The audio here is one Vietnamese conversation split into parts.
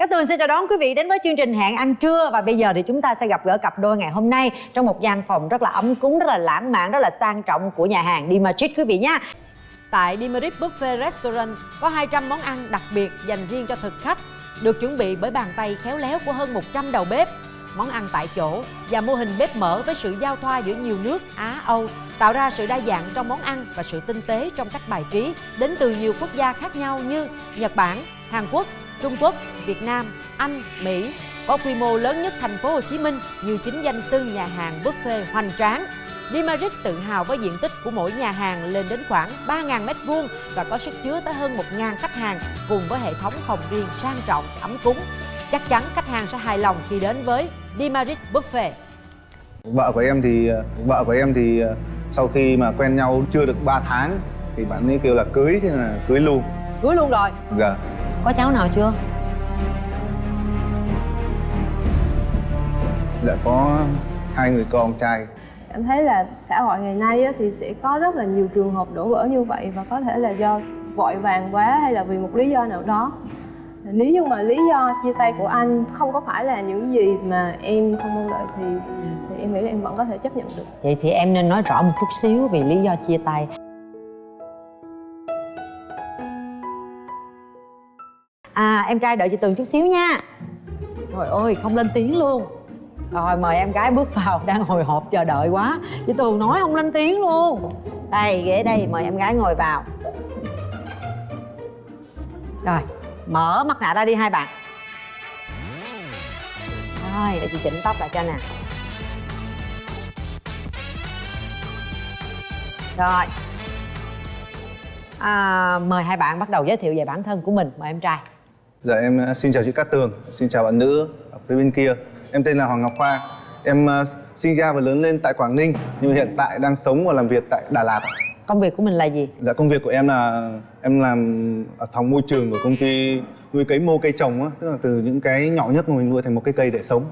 Cát Tường xin chào đón quý vị đến với chương trình Hẹn Ăn Trưa. Và bây giờ thì chúng ta sẽ gặp gỡ cặp đôi ngày hôm nay trong một gian phòng rất là ấm cúng, rất là lãng mạn, rất là sang trọng của nhà hàng Dimarit quý vị nha. Tại Dimarit Buffet Restaurant có 200 món ăn đặc biệt dành riêng cho thực khách, được chuẩn bị bởi bàn tay khéo léo của hơn 100 đầu bếp. Món ăn tại chỗ và mô hình bếp mở với sự giao thoa giữa nhiều nước Á, Âu tạo ra sự đa dạng trong món ăn và sự tinh tế trong cách bài trí đến từ nhiều quốc gia khác nhau như Nhật Bản, Hàn Quốc, Trung Quốc, Việt Nam, Anh, Mỹ. Có quy mô lớn nhất thành phố Hồ Chí Minh như chính danh xưng nhà hàng buffet hoành tráng. Dimarit tự hào với diện tích của mỗi nhà hàng lên đến khoảng 3.000 m² và có sức chứa tới hơn 1.000 khách hàng cùng với hệ thống phòng riêng sang trọng, ấm cúng. Chắc chắn khách hàng sẽ hài lòng khi đến với Dimarit Buffet. Vợ của em thì sau khi mà quen nhau chưa được 3 tháng thì bạn ấy kêu là cưới, thế là cưới luôn. Cưới luôn rồi? Dạ. Có cháu nào chưa? Dạ có 2 người con trai. Em thấy là xã hội ngày nay thì sẽ có rất là nhiều trường hợp đổ vỡ như vậy, và có thể là do vội vàng quá hay là vì một lý do nào đó. Nếu như mà lý do chia tay của anh không có phải là những gì mà em không mong đợi thì em nghĩ là em vẫn có thể chấp nhận được. Vậy thì em nên nói rõ một chút xíu vì lý do chia tay. Em trai đợi chị Tường chút xíu nha. Trời ơi, không lên tiếng luôn. Rồi mời em gái bước vào, đang hồi hộp chờ đợi quá. Chị Tường nói không lên tiếng luôn. Đây, ghế đây, mời em gái ngồi vào. Rồi, mở mặt nạ ra đi hai bạn. Rồi, để chị chỉnh tóc lại cho nè. Rồi, mời hai bạn bắt đầu giới thiệu về bản thân của mình. Mời em trai. Dạ em xin chào chị Cát Tường, xin chào bạn nữ ở phía bên kia. Em tên là Hoàng Ngọc Khoa. Em sinh ra và lớn lên tại Quảng Ninh, nhưng hiện tại đang sống và làm việc tại Đà Lạt. Công việc của mình là gì? Dạ công việc của em là em làm ở phòng môi trường của công ty nuôi cấy mô cây trồng á, tức là từ những cái nhỏ nhất mà mình nuôi thành một cái cây để sống.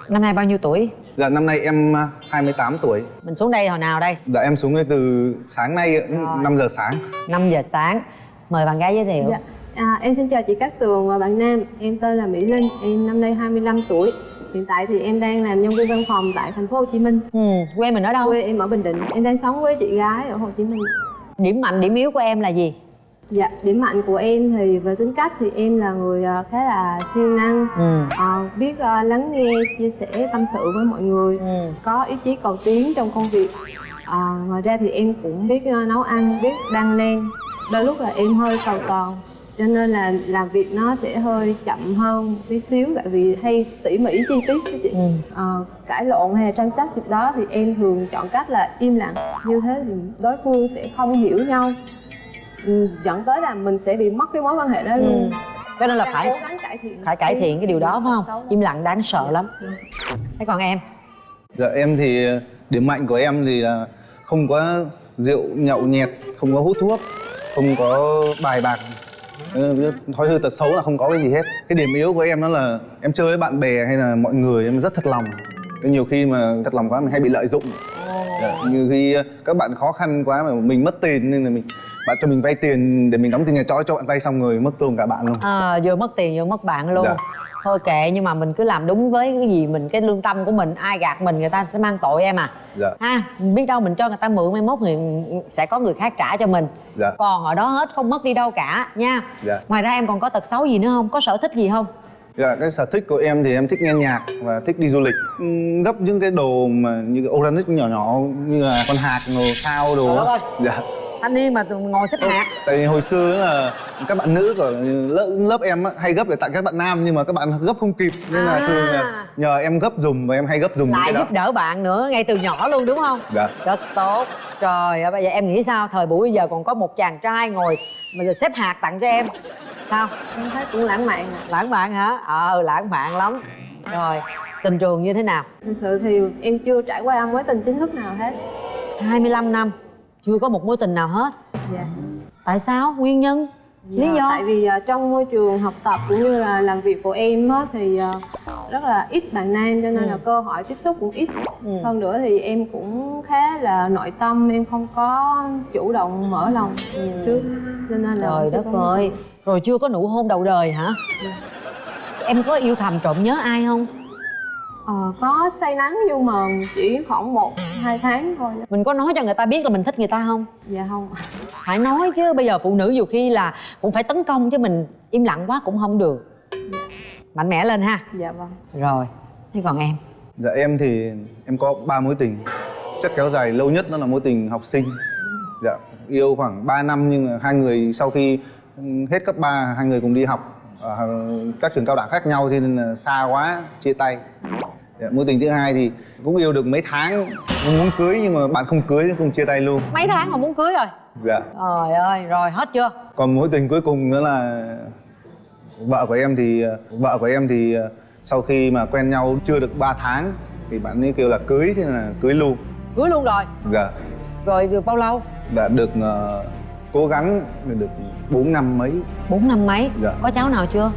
Năm nay bao nhiêu tuổi? Dạ năm nay em 28 tuổi. Mình xuống đây hồi nào đây? Dạ em xuống đây từ sáng nay, 5 giờ sáng. 5 giờ sáng. Mời bạn gái giới thiệu. Dạ. Em xin chào chị Cát Tường và bạn nam. Em tên là Mỹ Linh, em năm nay 25 tuổi. Hiện tại thì em đang làm nhân viên văn phòng tại thành phố Hồ Chí Minh. Quê mình ở đâu? Quê em ở Bình Định. Em đang sống với chị gái ở Hồ Chí Minh. Điểm mạnh, điểm yếu của em là gì? Dạ, điểm mạnh của em thì về tính cách thì em là người khá là siêng năng, biết lắng nghe, chia sẻ, tâm sự với mọi người, có ý chí cầu tiến trong công việc. Ngoài ra thì em cũng biết nấu ăn, biết đan len. Đôi lúc là em hơi cầu toàn, cho nên là làm việc nó sẽ hơi chậm hơn tí xíu, tại vì hay tỉ mỉ chi tiết đó chị. Cãi lộn hay là tranh chấp việc đó thì em thường chọn cách là im lặng. Như thế thì đối phương sẽ không hiểu nhau, dẫn tới là mình sẽ bị mất cái mối quan hệ đó luôn. Cho nên là phải cố gắng cải thiện cái điều đó phải không? Im lặng đáng sợ lắm. Thế còn em? Dạ em thì điểm mạnh của em thì là không có rượu nhậu nhẹt, không có hút thuốc, không có bài bạc, thói hư tật xấu là không có cái gì hết. Cái điểm yếu của em đó là em chơi với bạn bè hay là mọi người em rất thật lòng. Nhiều khi mà thật lòng quá mình hay bị lợi dụng. Như khi các bạn khó khăn quá mà mình mất tiền nên là bạn cho mình vay tiền để mình đóng tiền nhà trọ cho bạn vay, xong rồi mất luôn cả bạn luôn. Vừa mất tiền vừa mất bạn luôn. Dạ. Thôi kệ, nhưng mà mình cứ làm đúng với cái gì mình, cái lương tâm của mình. Ai gạt mình người ta sẽ mang tội em à. Dạ. Biết đâu mình cho người ta mượn, mai mốt thì sẽ có người khác trả cho mình. Dạ. Còn ở đó hết, không mất đi đâu cả nha. Dạ. Ngoài ra em còn có tật xấu gì nữa không? Có sở thích gì không? Dạ, cái sở thích của em thì em thích nghe nhạc và thích đi du lịch. Gấp những cái đồ mà như cái organic nhỏ nhỏ như là con hạt, đồ sao đồ. Dạ. Thanh niên mà ngồi xếp hạt. Tại vì hồi xưa là các bạn nữ của lớp em hay gấp để tặng các bạn nam, nhưng mà các bạn gấp không kịp nên là thường là nhờ em gấp dùm, và em hay gấp dùm lại cái đó. Giúp đỡ bạn nữa ngay từ nhỏ luôn đúng không? Dạ. Rất tốt. Trời ơi, bây giờ em nghĩ sao? Thời buổi bây giờ còn có một chàng trai ngồi mà giờ xếp hạt tặng cho em. Sao? Em thấy cũng lãng mạn. Lãng mạn hả? Lãng mạn lắm. Rồi, tình trường như thế nào? Thật sự thì em chưa trải qua mối tình chính thức nào hết. 25 năm chưa có một mối tình nào hết. Dạ. Tại sao? Nguyên nhân? Lý do? Tại vì trong môi trường học tập cũng như là làm việc của em thì rất là ít bạn nam, cho nên là cơ hội tiếp xúc cũng ít. Hơn nữa thì em cũng khá là nội tâm, em không có chủ động mở lòng trước, cho nên là trời đất ơi. Rồi chưa có nụ hôn đầu đời hả? em có yêu thầm trộm nhớ ai không? Có say nắng nhưng mà chỉ khoảng 1-2 tháng thôi. Mình có nói cho người ta biết là mình thích người ta không? Dạ không. Phải nói chứ, bây giờ phụ nữ nhiều khi là cũng phải tấn công chứ mình im lặng quá cũng không được. Mạnh mẽ lên ha. Dạ vâng. Rồi, thế còn em? Dạ em thì em có 3 mối tình. Chắc kéo dài lâu nhất đó là mối tình học sinh. Dạ, yêu khoảng 3 năm nhưng mà hai người sau khi hết cấp 3 hai người cùng đi học ở các trường cao đẳng khác nhau, cho nên là xa quá chia tay. Dạ, mối tình thứ hai thì cũng yêu được mấy tháng, muốn cưới nhưng mà bạn không cưới cũng chia tay luôn. Mấy tháng mà muốn cưới rồi? Dạ. Trời ơi, rồi hết chưa? Còn mối tình cuối cùng nữa là vợ của em thì sau khi mà quen nhau chưa được 3 tháng thì bạn ấy kêu là cưới, thế là cưới luôn. Cưới luôn rồi? Dạ. Rồi được bao lâu? Đã được cố gắng được 4 năm mấy. 4 năm mấy? Dạ. Có cháu nào chưa?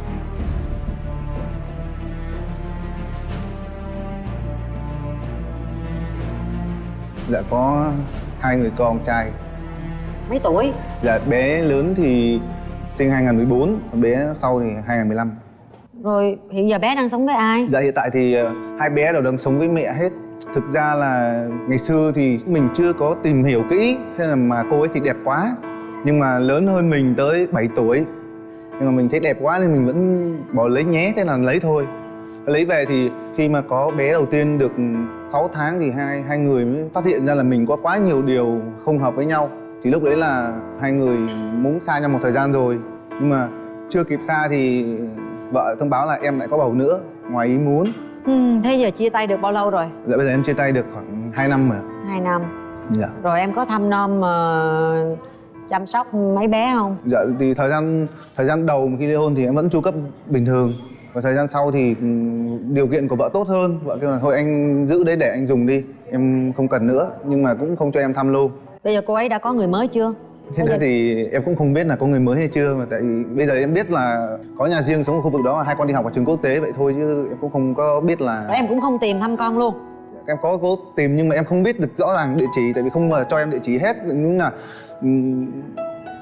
Dạ có 2 người con trai. Mấy tuổi? Dạ bé lớn thì sinh 2014, còn bé sau thì 2015. Rồi hiện giờ bé đang sống với ai? Dạ hiện tại thì hai bé đều đang sống với mẹ hết. Thực ra là ngày xưa thì mình chưa có tìm hiểu kỹ, thế là mà cô ấy thì đẹp quá. Nhưng mà lớn hơn mình tới 7 tuổi. Nhưng mà mình thấy đẹp quá nên mình vẫn bỏ lấy nhé, thế là lấy thôi. Lấy về thì khi mà có bé đầu tiên được 6 tháng thì hai người mới phát hiện ra là mình có quá nhiều điều không hợp với nhau. Thì lúc đấy là hai người muốn xa nhau một thời gian rồi. Nhưng mà chưa kịp xa thì vợ thông báo là em lại có bầu nữa, ngoài ý muốn. Thế giờ chia tay được bao lâu rồi? Dạ bây giờ em chia tay được khoảng 2 năm rồi. 2 năm. Dạ. Rồi em có thăm nom chăm sóc mấy bé không? Dạ thì thời gian đầu khi ly hôn thì em vẫn chu cấp bình thường. Và thời gian sau thì điều kiện của vợ tốt hơn. Vợ kêu là thôi anh giữ đấy để anh dùng đi, em không cần nữa. Nhưng mà cũng không cho em thăm luôn. Bây giờ cô ấy đã có người mới chưa? Thế nên thì em cũng không biết là có người mới hay chưa. Mà tại vì bây giờ em biết là có nhà riêng sống ở khu vực đó, hai con đi học ở trường quốc tế vậy thôi. Chứ em cũng không có biết là... Em cũng không tìm thăm con luôn? Em có cố tìm nhưng mà em không biết được rõ ràng địa chỉ. Tại vì không cho em địa chỉ hết. Nhưng là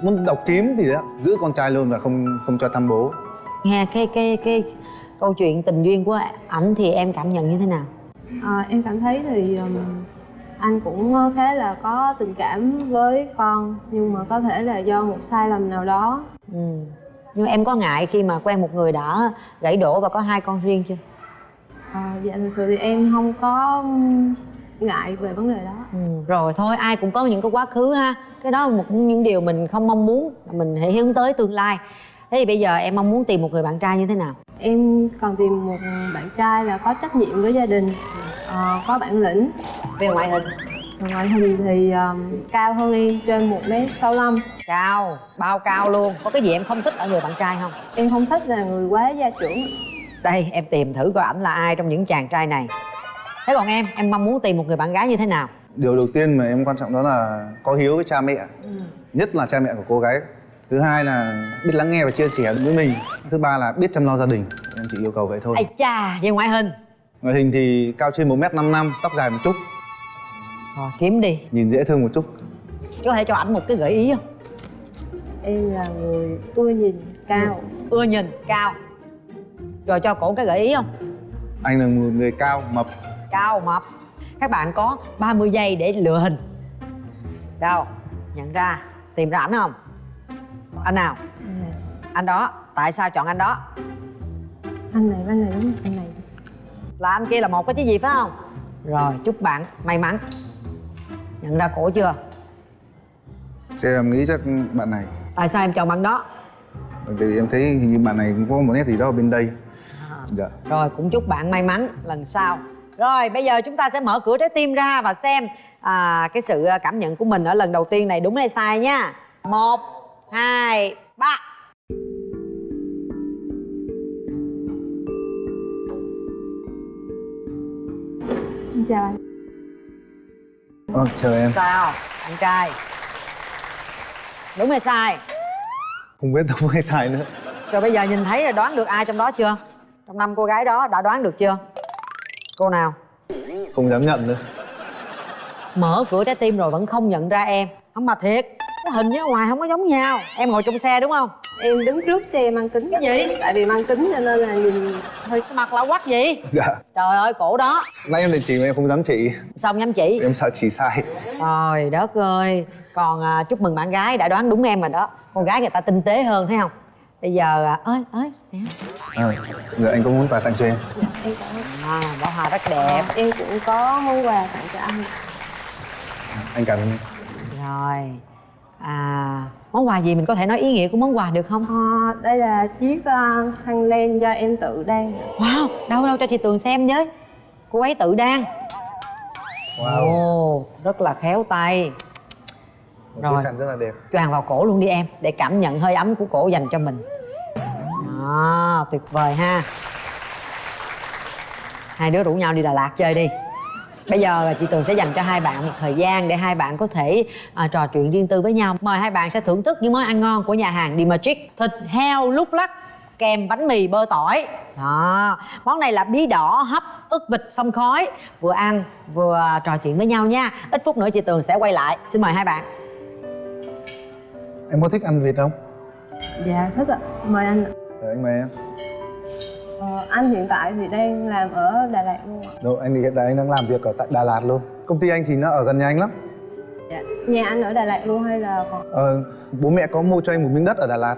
muốn đọc kiếm thì đó, giữ con trai luôn và không cho thăm bố. Nghe cái câu chuyện tình duyên của ảnh thì em cảm nhận như thế nào? Em cảm thấy thì anh cũng khá là có tình cảm với con, nhưng mà có thể là do một sai lầm nào đó. Nhưng em có ngại khi mà quen một người đã gãy đổ và có 2 con riêng chưa? Dạ thực sự thì em không có ngại về vấn đề đó. Rồi thôi, ai cũng có những cái quá khứ ha. Cái đó là những điều mình không mong muốn, mình hãy hướng tới tương lai. Thế thì bây giờ em mong muốn tìm một người bạn trai như thế nào? Em cần tìm một bạn trai là có trách nhiệm với gia đình, có bản lĩnh. Về ngoại hình? Ngoại hình thì cao hơn em, trên 1m65. Cao, bao cao luôn. Có cái gì em không thích ở người bạn trai không? Em không thích là người quá gia trưởng. Đây, em tìm thử coi ảnh là ai trong những chàng trai này. Thế còn em mong muốn tìm một người bạn gái như thế nào? Điều đầu tiên mà em quan trọng đó là có hiếu với cha mẹ. Nhất là cha mẹ của cô gái. Thứ hai là biết lắng nghe và chia sẻ với mình. Thứ ba là biết chăm lo gia đình. Em chỉ yêu cầu vậy thôi. Ây cha, về ngoại hình? Ngoại hình thì cao trên 1m55, tóc dài một chút. Rồi, kiếm đi. Nhìn dễ thương một chút. Có thể cho ảnh một cái gợi ý không? Em là người ưa nhìn cao. Ưa nhìn cao. Rồi cho cổ cái gợi ý không? Anh là một người cao, mập. Cao, mập. Các bạn có 30 giây để lựa hình. Đâu? Nhận ra. Tìm ra ảnh không? Anh nào? Anh đó. Tại sao chọn anh đó? Anh này đúng không? Anh này. Là anh kia là một cái chứ gì phải không? Rồi, chúc bạn may mắn. Nhận ra cổ chưa? Em nghĩ chắc bạn này. Tại sao em chọn bạn đó? Bởi vì em thấy hình như bạn này cũng có một nét gì đó ở bên đây. Dạ. Rồi, cũng chúc bạn may mắn lần sau. Rồi, bây giờ chúng ta sẽ mở cửa trái tim ra và xem cái sự cảm nhận của mình ở lần đầu tiên này đúng hay sai nha. 1, 2, 3. Chào anh. Chào em. Sao? Anh trai. Đúng hay sai? Không biết đúng hay sai nữa. Rồi bây giờ nhìn thấy rồi đoán được ai trong đó chưa? Trong 5 cô gái đó đã đoán được chưa? Cô nào? Không dám nhận nữa. Mở cửa trái tim rồi vẫn không nhận ra em. Không mà thiệt. Cái hình với ở ngoài không có giống nhau. Em ngồi trong xe đúng không? Em đứng trước xe mang kính. Cái gì? Tại vì mang kính cho nên là nhìn hơi Cái mặt lạ quắc gì? Dạ. Trời ơi, cổ đó. Nãy em định chỉ mà em không dám chỉ. Xong nhắm chỉ. Em sợ chỉ sai. Trời đất ơi. Còn chúc mừng bạn gái đã đoán đúng em rồi đó. Con gái người ta tinh tế hơn thấy không? Bây giờ ơi nè. Giờ anh có muốn quà tặng cho em? dạ, em cảm ơn. Bó hoa rất đẹp. Em cũng có món quà tặng cho anh. Anh cảm ơn. Rồi. Món quà gì mình có thể nói ý nghĩa của món quà được không? Đây là chiếc khăn len do em tự đan. Wow, đâu cho chị Tường xem với. Cô ấy tự đan. Wow. Ồ, rất là khéo tay. Một Rồi. chiếc khăn rất là đẹp. Choàng vào cổ luôn đi em, để cảm nhận hơi ấm của cổ dành cho mình. Đó, tuyệt vời ha. Hai đứa rủ nhau đi Đà Lạt chơi đi. Bây giờ chị Tường sẽ dành cho hai bạn một thời gian để hai bạn có thể trò chuyện riêng tư với nhau. Mời hai bạn sẽ thưởng thức những món ăn ngon của nhà hàng The Magic. Thịt heo lúc lắc kèm bánh mì bơ tỏi. Đó, món này là bí đỏ hấp ức vịt xông khói. Vừa ăn vừa trò chuyện với nhau nha. Ít phút nữa chị Tường sẽ quay lại. Xin mời hai bạn. Em có thích ăn vịt không? Dạ thích ạ. Mời anh ạ. Rồi anh mời em. Anh hiện tại thì đang làm ở Đà Lạt luôn ạ. Đâu, anh thì hiện tại anh đang làm việc ở tại Đà Lạt luôn. Công ty anh thì nó ở gần nhà anh lắm. Dạ. Nhà anh ở Đà Lạt luôn hay là còn? Bố mẹ có mua cho anh một miếng đất ở Đà Lạt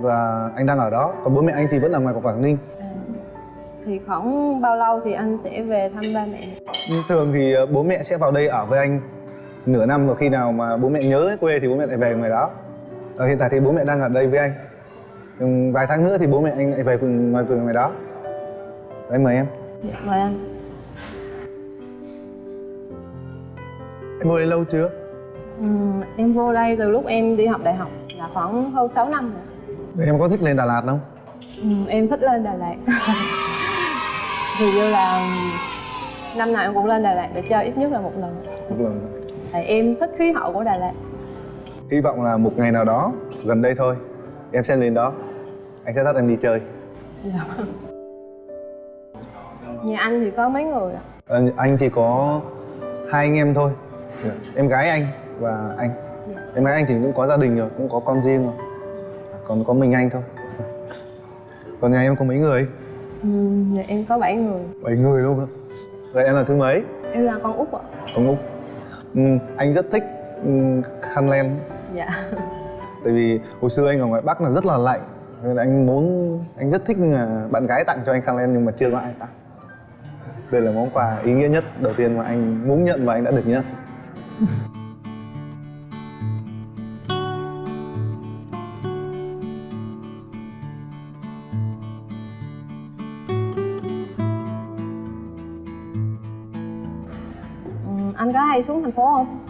và anh đang ở đó. Còn bố mẹ anh thì vẫn ở ngoài Quảng Ninh. Thì khoảng bao lâu thì anh sẽ về thăm ba mẹ? Thường thì bố mẹ sẽ vào đây ở với anh nửa năm, và khi nào mà bố mẹ nhớ quê thì bố mẹ lại về ngoài đó. Hiện tại thì bố mẹ đang ở đây với anh. Vài tháng nữa thì bố mẹ anh lại về cùng ngoài đó. Anh mời em. Dạ, mời anh. Em vô đây lâu chưa? Em vô đây từ lúc em đi học đại học là khoảng hơn 6 năm rồi. Em có thích lên Đà Lạt không? Em thích lên Đà Lạt. Thì như là năm nào em cũng lên Đà Lạt để chơi ít nhất là một lần. Một lần. Tại em thích khí hậu của Đà Lạt. Hy vọng là một ngày nào đó gần đây thôi em sẽ lên đó. Anh sẽ dắt em đi chơi. Dạ. Nhà anh thì có mấy người ạ? Anh chỉ có hai anh em thôi. Em gái anh và anh. Em gái anh thì cũng có gia đình rồi, cũng có con riêng rồi. Còn có mình anh thôi. Còn nhà em có mấy người? Dạ, em có 7 người. 7 người luôn hả? Vậy em là thứ mấy? Em là con út ạ. Con út. Anh rất thích khăn len. Dạ. Tại vì hồi xưa anh ở ngoài Bắc là rất là lạnh, nên là anh rất thích bạn gái tặng cho anh khăn len nhưng mà chưa có ai tặng. Đây là món quà ý nghĩa nhất đầu tiên mà anh muốn nhận và anh đã được nhận. Anh có hay xuống thành phố không?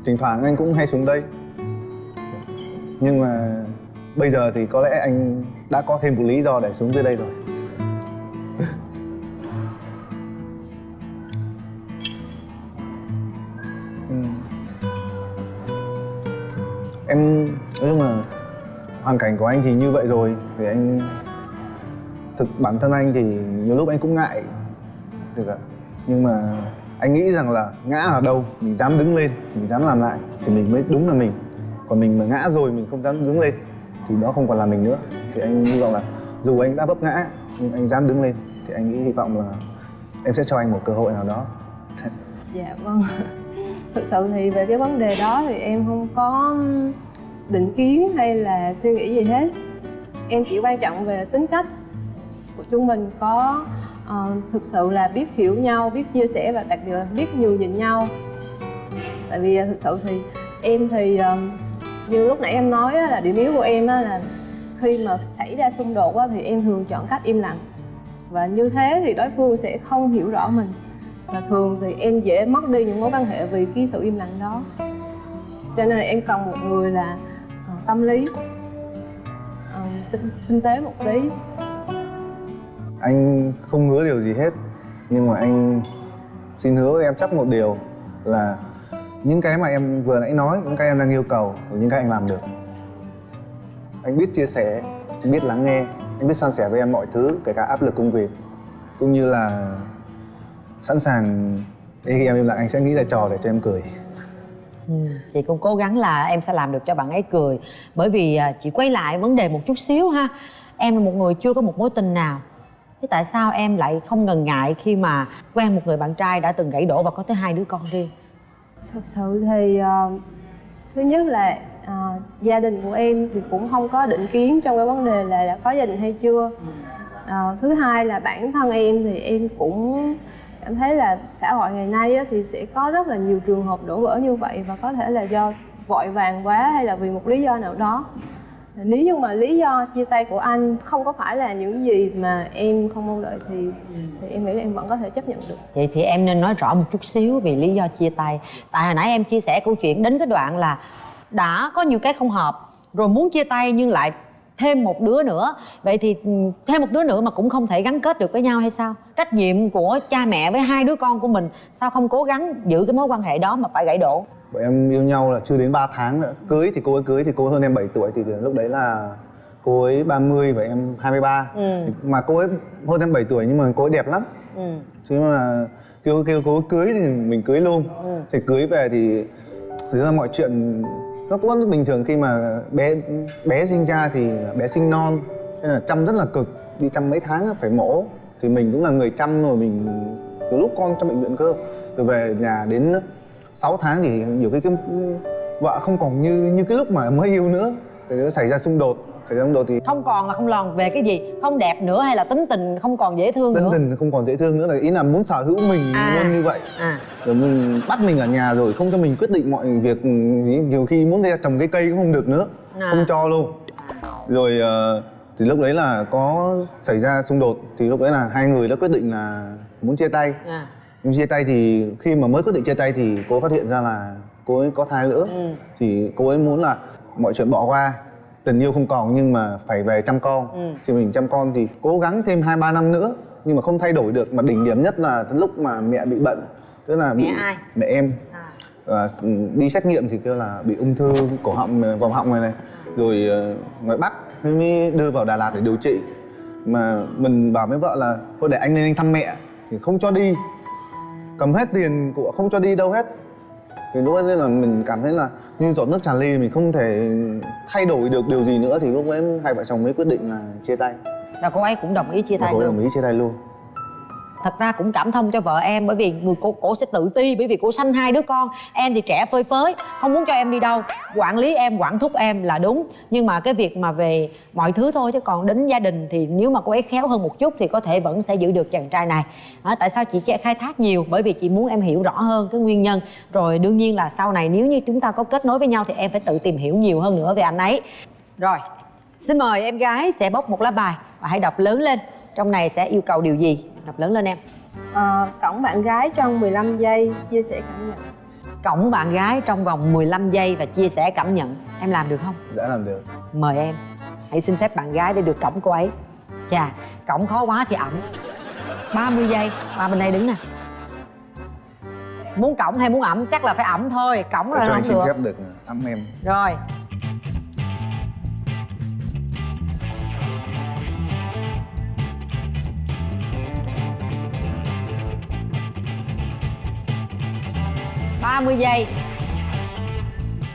Thỉnh thoảng anh cũng hay xuống đây. Nhưng mà bây giờ thì có lẽ anh đã có thêm một lý do để xuống dưới đây rồi. Em nói chung là hoàn cảnh của anh thì như vậy rồi, thì anh bản thân anh thì nhiều lúc anh cũng ngại được ạ. Nhưng mà anh nghĩ rằng là ngã ở đâu mình dám đứng lên, mình dám làm lại thì mình mới đúng là mình. Còn mình mà ngã rồi mình không dám đứng lên thì đó không còn là mình nữa. Thì anh hy vọng là dù anh đã vấp ngã nhưng anh dám đứng lên, thì anh nghĩ hy vọng là em sẽ cho anh một cơ hội nào đó. Dạ vâng. Thực sự thì về cái vấn đề đó thì em không có định kiến hay là suy nghĩ gì hết. Em chỉ quan trọng về tính cách của chúng mình có thực sự là biết hiểu nhau, biết chia sẻ và đặc biệt là biết nhường nhịn nhau. Tại vì thực sự thì em thì như lúc nãy em nói là điểm yếu của em là khi mà xảy ra xung đột thì em thường chọn cách im lặng. Và như thế thì đối phương sẽ không hiểu rõ mình. Và thường thì em dễ mất đi những mối quan hệ vì cái sự im lặng đó. Cho nên là em cần một người là tâm lý, tinh tế một tí. Anh không hứa điều gì hết, nhưng mà anh xin hứa với em chắc một điều là những cái mà em vừa nãy nói, những cái em đang yêu cầu và những cái anh làm được. Anh biết chia sẻ, anh biết lắng nghe, anh biết san sẻ với em mọi thứ, kể cả áp lực công việc, cũng như là sẵn sàng khi em im lặng anh sẽ nghĩ ra trò để cho em cười. Chị cũng cố gắng là em sẽ làm được cho bạn ấy cười. Bởi vì chị quay lại vấn đề một chút xíu ha. Em là một người chưa có một mối tình nào, thế tại sao em lại không ngần ngại khi mà quen một người bạn trai đã từng gãy đổ và có tới 2 đứa con riêng? Thật sự thì thứ nhất là gia đình của em thì cũng không có định kiến trong cái vấn đề là đã có gia đình hay chưa. Thứ hai là bản thân em thì em cũng cảm thấy là xã hội ngày nay á, thì sẽ có rất là nhiều trường hợp đổ vỡ như vậy, và có thể là do vội vàng quá hay là vì một lý do nào đó. Nếu như mà lý do chia tay của anh không có phải là những gì mà em không mong đợi thì em nghĩ là em vẫn có thể chấp nhận được. Vậy thì em nên nói rõ một chút xíu về lý do chia tay. Tại hồi nãy em chia sẻ câu chuyện đến cái đoạn là đã có nhiều cái không hợp rồi muốn chia tay nhưng lại thêm một đứa nữa. Vậy thì thêm một đứa nữa mà cũng không thể gắn kết được với nhau hay sao? Trách nhiệm của cha mẹ với 2 đứa con của mình, sao không cố gắng giữ cái mối quan hệ đó mà phải gãy đổ? Bọn em yêu nhau là chưa đến 3 tháng nữa. Cưới thì cô hơn em 7 tuổi, thì lúc đấy là cô ấy 30 và em 23. Mà cô ấy hơn em 7 tuổi nhưng mà cô ấy đẹp lắm. Chứ mà kêu cô ấy cưới thì mình cưới luôn. Thì cưới về thì thực ra mọi chuyện nó cũng rất bình thường. Khi mà bé sinh ra thì bé sinh non nên là chăm rất là cực, đi chăm mấy tháng phải mổ, thì mình cũng là người chăm rồi. Mình từ lúc con trong bệnh viện cơ, rồi về nhà đến 6 tháng thì nhiều cái vợ không còn như cái lúc mà mới yêu nữa, thì nó xảy ra xung đột. Thì Không còn là không lòn về cái gì? Không đẹp nữa hay là tính tình không còn dễ thương nữa? tính tình không còn dễ thương nữa, là ý là muốn sở hữu mình luôn như vậy. Rồi mình bắt mình ở nhà rồi không cho mình quyết định mọi việc. Nhiều khi muốn ra trồng cái cây cũng không được nữa, không cho luôn. Rồi thì lúc đấy là có xảy ra xung đột, thì lúc đấy là 2 người đã quyết định là muốn chia tay. Nhưng chia tay thì khi mà mới quyết định chia tay thì cô phát hiện ra là cô ấy có thai nữa. Thì cô ấy muốn là mọi chuyện bỏ qua, tình yêu không còn nhưng mà phải về chăm con. Thì mình chăm con thì cố gắng thêm 2-3 năm nữa nhưng mà không thay đổi được. Mà đỉnh điểm nhất là lúc mà mẹ bị bệnh, tức là bị mẹ em đi xét nghiệm thì kêu là bị ung thư cổ họng, vòng họng này rồi ngoài Bắc, mới đưa vào Đà Lạt để điều trị. Mà mình bảo với vợ là thôi để anh lên anh thăm mẹ, thì không cho đi, cầm hết tiền của không cho đi đâu hết. Thì lúc ấy là mình cảm thấy là như giọt nước tràn ly, mình không thể thay đổi được điều gì nữa. Thì lúc ấy 2 vợ chồng mới quyết định là chia tay. Là cô ấy cũng đồng ý chia tay cô ấy luôn? đồng ý chia tay luôn. Thật ra cũng cảm thông cho vợ em, bởi vì cô sẽ tự ti, bởi vì cô sanh 2 đứa con. Em thì trẻ phơi phới, không muốn cho em đi đâu, quản lý em, quản thúc em là đúng. Nhưng mà cái việc mà về mọi thứ thôi, chứ còn đến gia đình thì nếu mà cô ấy khéo hơn một chút thì có thể vẫn sẽ giữ được chàng trai này. Tại sao chị khai thác nhiều? Bởi vì chị muốn em hiểu rõ hơn cái nguyên nhân. Rồi đương nhiên là sau này nếu như chúng ta có kết nối với nhau thì em phải tự tìm hiểu nhiều hơn nữa về anh ấy. Rồi, xin mời em gái sẽ bóc một lá bài và hãy đọc lớn lên. Trong này sẽ yêu cầu điều gì? Đọc lớn lên em. Cõng bạn gái trong 15 giây, chia sẻ cảm nhận. Cõng bạn gái trong vòng 15 giây và chia sẻ cảm nhận. Em làm được không? Đã làm được. Mời em. Hãy xin phép bạn gái để được cõng cô ấy. Chà, cõng khó quá thì ẩm. 30 giây, qua bên đây đứng nè. Muốn cõng hay muốn ẩm? Chắc là phải ẩm thôi, cõng là cho không anh xin được. phép được ẵm em. Rồi. ba 30 giây.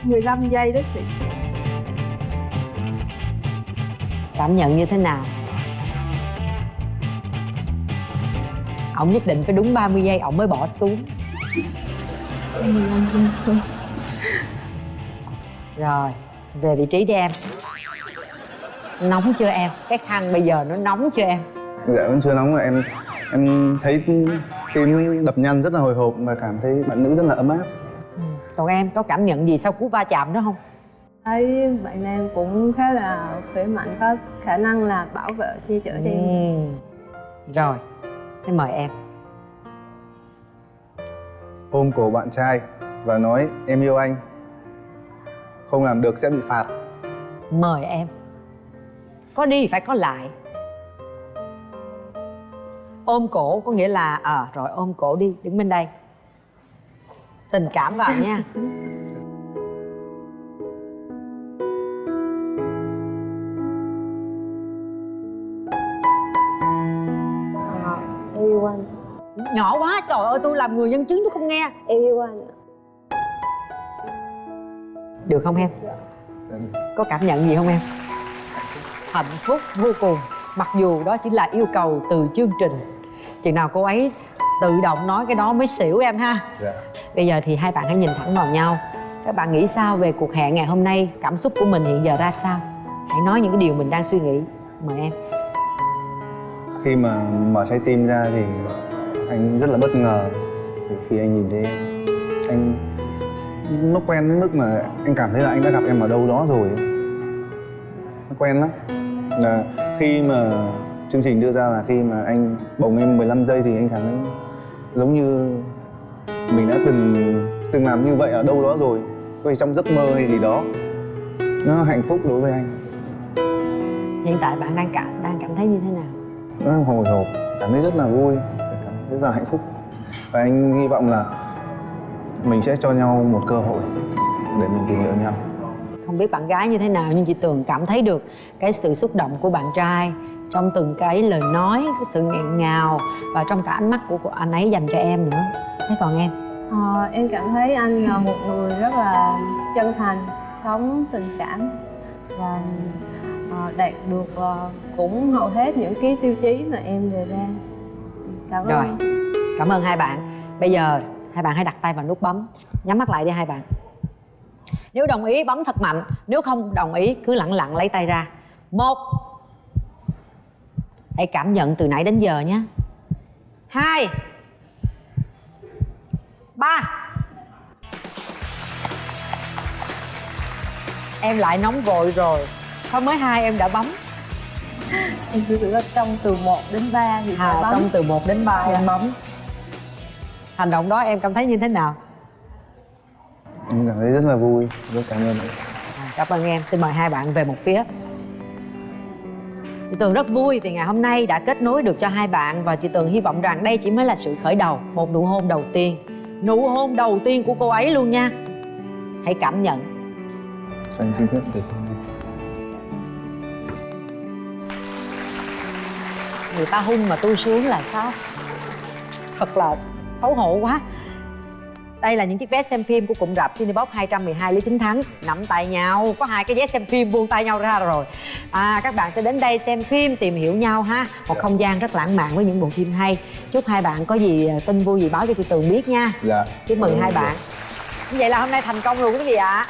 15 giây đó chị. Cảm nhận như thế nào? Ổng nhất định phải đúng 30 giây ổng mới bỏ xuống. 15 giây thôi. Rồi, về vị trí đi em. Nóng chưa em? Cái khăn bây giờ nó nóng chưa em? Dạ vẫn chưa nóng, mà em thấy tim đập nhanh rất là hồi hộp và cảm thấy bạn nữ rất là ấm áp. Còn em có cảm nhận gì sau cú va chạm đó không? Thấy bạn nam cũng khá là khỏe mạnh, có khả năng là bảo vệ che chở cho em. Rồi, thế mời em. Ôm cổ bạn trai và nói em yêu anh, không làm được sẽ bị phạt. Mời em. Có đi phải có lại. Ôm cổ có nghĩa là rồi ôm cổ đi, đứng bên đây. Tình cảm vào nha. Em yêu anh. Nhỏ quá, trời ơi, tôi làm người nhân chứng tôi không nghe. Em yêu anh. Được không em? Có cảm nhận gì không em? Hạnh phúc vô cùng. Mặc dù đó chỉ là yêu cầu từ chương trình. Chừng nào cô ấy tự động nói cái đó mới xỉu em ha. Dạ. Bây giờ thì hai bạn hãy nhìn thẳng vào nhau. Các bạn nghĩ sao về cuộc hẹn ngày hôm nay? Cảm xúc của mình hiện giờ ra sao? Hãy nói những cái điều mình đang suy nghĩ. Mời em. Khi mà mở trái tim ra thì anh rất là bất ngờ khi anh nhìn thấy em. Anh nó quen đến mức mà anh cảm thấy là anh đã gặp em ở đâu đó rồi. Nó quen lắm. Là khi mà chương trình đưa ra là khi mà anh bồng em 15 giây thì anh cảm thấy giống như mình đã từng làm như vậy ở đâu đó rồi, có thể trong giấc mơ hay gì đó. Nó hạnh phúc đối với anh. Hiện tại bạn đang cảm thấy như thế nào? Nó hồi hộp, cảm thấy rất là vui, cảm thấy rất là hạnh phúc. Và anh hy vọng là mình sẽ cho nhau một cơ hội để mình tìm hiểu nhau. Không biết bạn gái như thế nào nhưng chị Tường cảm thấy được cái sự xúc động của bạn trai trong từng cái lời nói, sự nghẹn ngào và trong cả ánh mắt của anh ấy dành cho em nữa. Thế còn em? Em cảm thấy anh là một người rất là chân thành, sống tình cảm và đạt được cũng hầu hết những cái tiêu chí mà em đề ra. Cảm ơn. Rồi, cảm ơn hai bạn. Bây giờ hai bạn hãy đặt tay vào nút bấm. Nhắm mắt lại đi hai bạn. Nếu đồng ý bấm thật mạnh, nếu không đồng ý cứ lặng lặng lấy tay ra. 1. Hãy cảm nhận từ nãy đến giờ nhé. 2. 3. Em lại nóng vội rồi. Sao mới 2 em đã bấm? Em chỉ tưởng là trong từ 1 đến 3 thì phải bấm. Trong từ 1 đến 3 em bấm. Hành động đó em cảm thấy như thế nào? Em cảm thấy rất là vui, rất cảm ơn em. Cảm ơn em. Xin mời hai bạn về một phía. Chị Tường rất vui vì ngày hôm nay đã kết nối được cho hai bạn. Và chị Tường hy vọng rằng đây chỉ mới là sự khởi đầu. Một nụ hôn đầu tiên. Nụ hôn đầu tiên của cô ấy luôn nha. Hãy cảm nhận. Anh xin phép được. Người ta hung mà tôi sướng là sao? Thật là xấu hổ quá. Đây là những chiếc vé xem phim của cụm rạp Cinebox 212 Lý Chính Thắng. Nắm tay nhau, có hai cái vé xem phim buông tay nhau ra rồi. Các bạn sẽ đến đây xem phim, tìm hiểu nhau ha. Một không gian rất lãng mạn với những bộ phim hay. Chúc hai bạn có gì tin vui gì báo cho chị Tường biết nha. Dạ. Chúc mừng hai bạn. Như vậy là hôm nay thành công rồi quý vị ạ.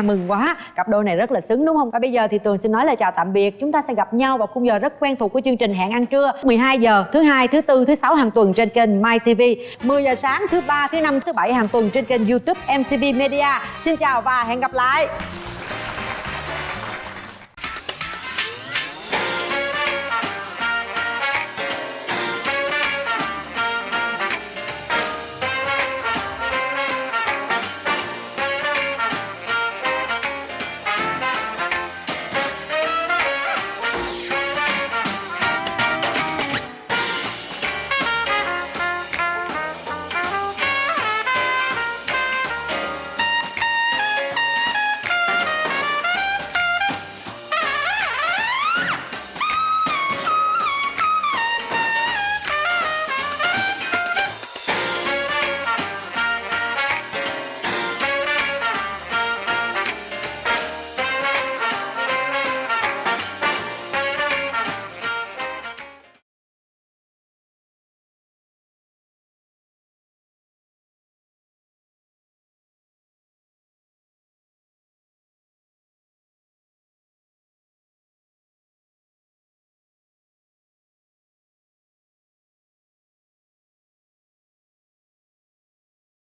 Mừng quá. Cặp đôi này rất là xứng đúng không? Và bây giờ thì Tường xin nói lời chào tạm biệt. Chúng ta sẽ gặp nhau vào khung giờ rất quen thuộc của chương trình Hẹn Ăn Trưa 12 giờ thứ hai, thứ tư, thứ sáu hàng tuần trên kênh MyTV, 10 giờ sáng thứ ba, thứ năm, thứ bảy hàng tuần trên kênh YouTube MCV Media. Xin chào và hẹn gặp lại.